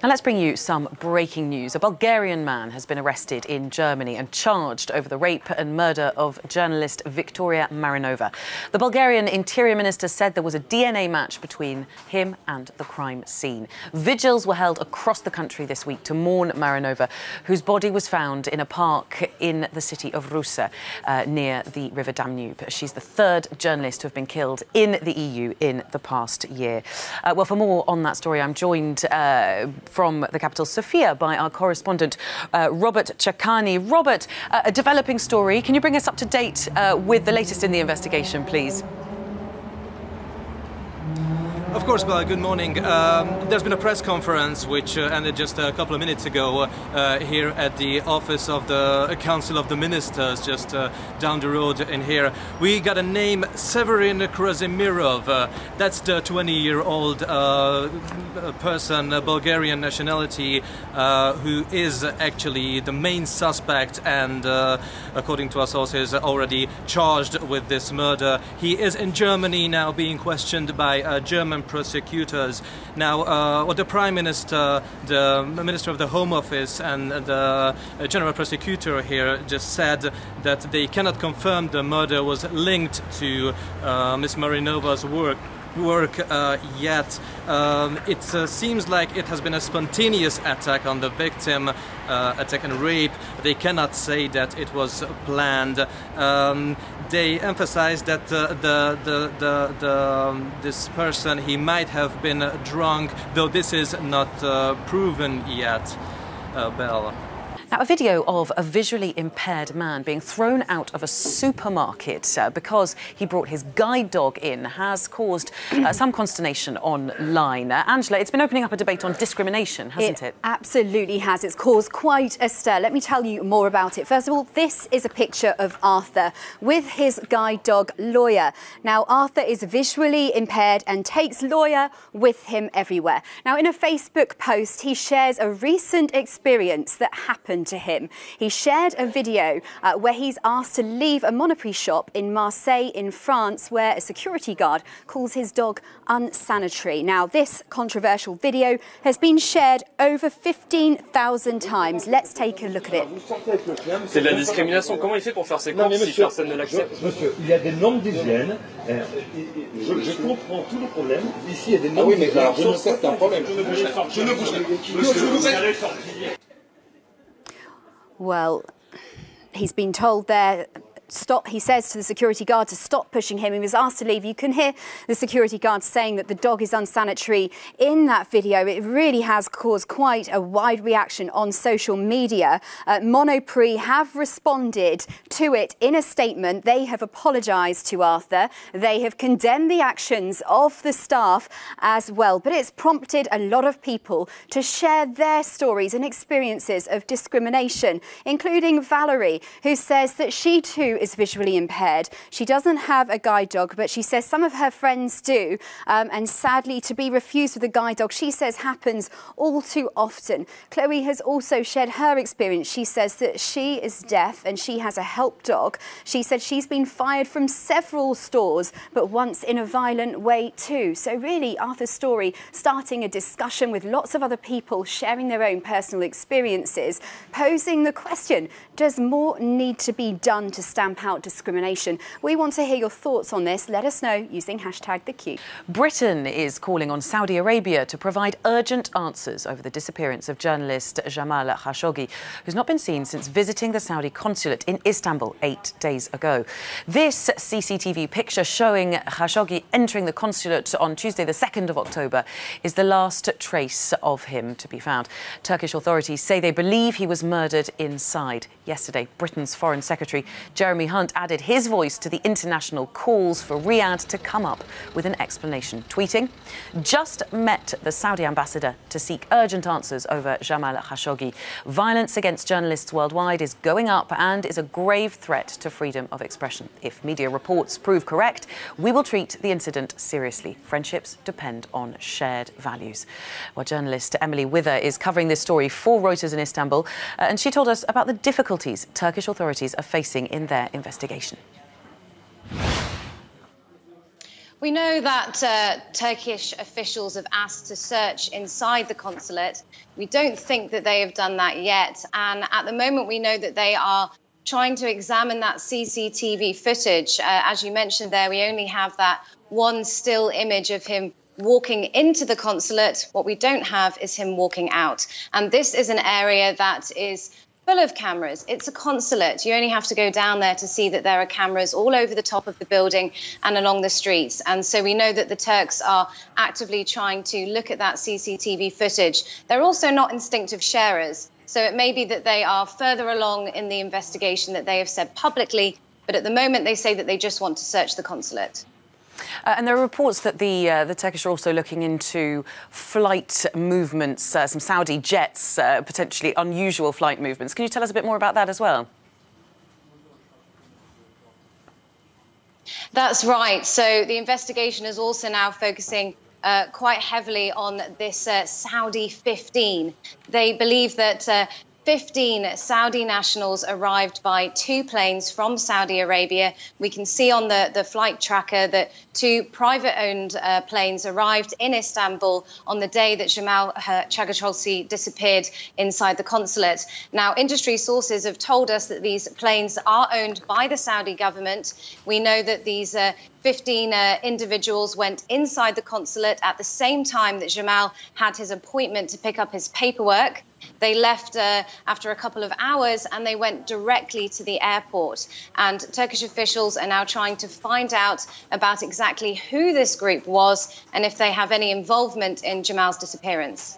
Now let's bring you some breaking news. A Bulgarian man has been arrested in Germany and charged over the rape and murder of journalist Victoria Marinova. The Bulgarian Interior Minister said there was a DNA match between him and the crime scene. Vigils were held across the country this week to mourn Marinova, whose body was found in a park in the city of Rusa, near the River Danube. She's the third journalist to have been killed in the EU in the past year. Well, for more on that story, I'm joined from the capital, Sofia, by our correspondent, Robert Chakani. Robert, a developing story. Can you bring us up to date with the latest in the investigation, please? Of course, Bella, good morning. There's been a press conference which ended just a couple of minutes ago here at the office of the Council of the Ministers, just down the road in here. We got a name, Severin Krasimirov. That's the 20-year-old person, Bulgarian nationality, who is actually the main suspect and, according to our sources, already charged with this murder. He is in Germany now being questioned by German prosecutors. Now, what the Prime Minister, the Minister of the Home Office and the General Prosecutor here just said that they cannot confirm the murder was linked to Ms. Marinova's work yet. It seems like it has been a spontaneous attack on the victim, attack and rape. They cannot say that it was planned. They emphasize that this person, he might have been drunk, though this is not proven yet. Belle. Now, a video of a visually impaired man being thrown out of a supermarket because he brought his guide dog in has caused some consternation online. Angela, it's been opening up a debate on discrimination, hasn't it? Absolutely has. It's caused quite a stir. Let me tell you more about it. First of all, this is a picture of Arthur with his guide dog, Lawyer. Now, Arthur is visually impaired and takes Lawyer with him everywhere. Now, in a Facebook post, he shares a recent experience that happened to him. He shared a video where he's asked to leave a Monoprix shop in Marseille in France, where a security guard calls his dog unsanitary. Now, this controversial video has been shared over 15,000 times. Let's take a look at it. C'est de la discrimination. Comment il fait pour faire ses courses si personne ne l'accepte? Monsieur, il y a des normes d'hygiène. Je comprends tous les problèmes. Ici, il y a des normes d'hygiène. Oui, mais alors, sur certains problèmes, je ne bougerai pas. Well, he's been told there, stop. He says to the security guard to stop pushing him. He was asked to leave. You can hear the security guard saying that the dog is unsanitary in that video. It really has caused quite a wide reaction on social media. Monoprix have responded to it in a statement. They have apologised to Arthur. They have condemned the actions of the staff as well. But it's prompted a lot of people to share their stories and experiences of discrimination, including Valerie, who says that she too is visually impaired. She doesn't have a guide dog, but she says some of her friends do. And sadly, to be refused with a guide dog, she says, happens all too often. Chloe has also shared her experience. She says that she is deaf and she has a help dog. She said she's been fired from several stores, but once in a violent way too. So really, Arthur's story starting a discussion with lots of other people sharing their own personal experiences, posing the question, does more need to be done to stamp out discrimination? We want to hear your thoughts on this. Let us know using #TheCube. Britain is calling on Saudi Arabia to provide urgent answers over the disappearance of journalist Jamal Khashoggi, who's not been seen since visiting the Saudi consulate in Istanbul 8 days ago. This CCTV picture showing Khashoggi entering the consulate on Tuesday, the 2nd of October, is the last trace of him to be found. Turkish authorities say they believe he was murdered inside. Yesterday, Britain's Foreign Secretary Jeremy Hunt added his voice to the international calls for Riyadh to come up with an explanation, tweeting, "Just met the Saudi ambassador to seek urgent answers over Jamal Khashoggi. Violence against journalists worldwide is going up and is a grave threat to freedom of expression. If media reports prove correct, we will treat the incident seriously. Friendships depend on shared values." Well, journalist Emily Wither is covering this story for Reuters in Istanbul, and she told us about the difficulties Turkish authorities are facing in their investigation. We know that Turkish officials have asked to search inside the consulate. We don't think that they have done that yet. And at the moment, we know that they are trying to examine that CCTV footage. As you mentioned there, we only have that one still image of him walking into the consulate. What we don't have is him walking out. And this is an area that is full of cameras. It's a consulate. You only have to go down there to see that there are cameras all over the top of the building and along the streets. And so we know that the Turks are actively trying to look at that CCTV footage. They're also not instinctive sharers. So it may be that they are further along in the investigation that they have said publicly. But at the moment, they say that they just want to search the consulate. And there are reports that the Turkish are also looking into flight movements, some Saudi jets, potentially unusual flight movements. Can you tell us a bit more about that as well? That's right. So the investigation is also now focusing quite heavily on this Saudi 15. They believe that 15 Saudi nationals arrived by 2 planes from Saudi Arabia. We can see on the flight tracker that 2 private-owned planes arrived in Istanbul on the day that Jamal Khashoggi disappeared inside the consulate. Now, industry sources have told us that these planes are owned by the Saudi government. We know that these 15 individuals went inside the consulate at the same time that Jamal had his appointment to pick up his paperwork. They left after a couple of hours and they went directly to the airport. And Turkish officials are now trying to find out about exactly who this group was and if they have any involvement in Jamal's disappearance.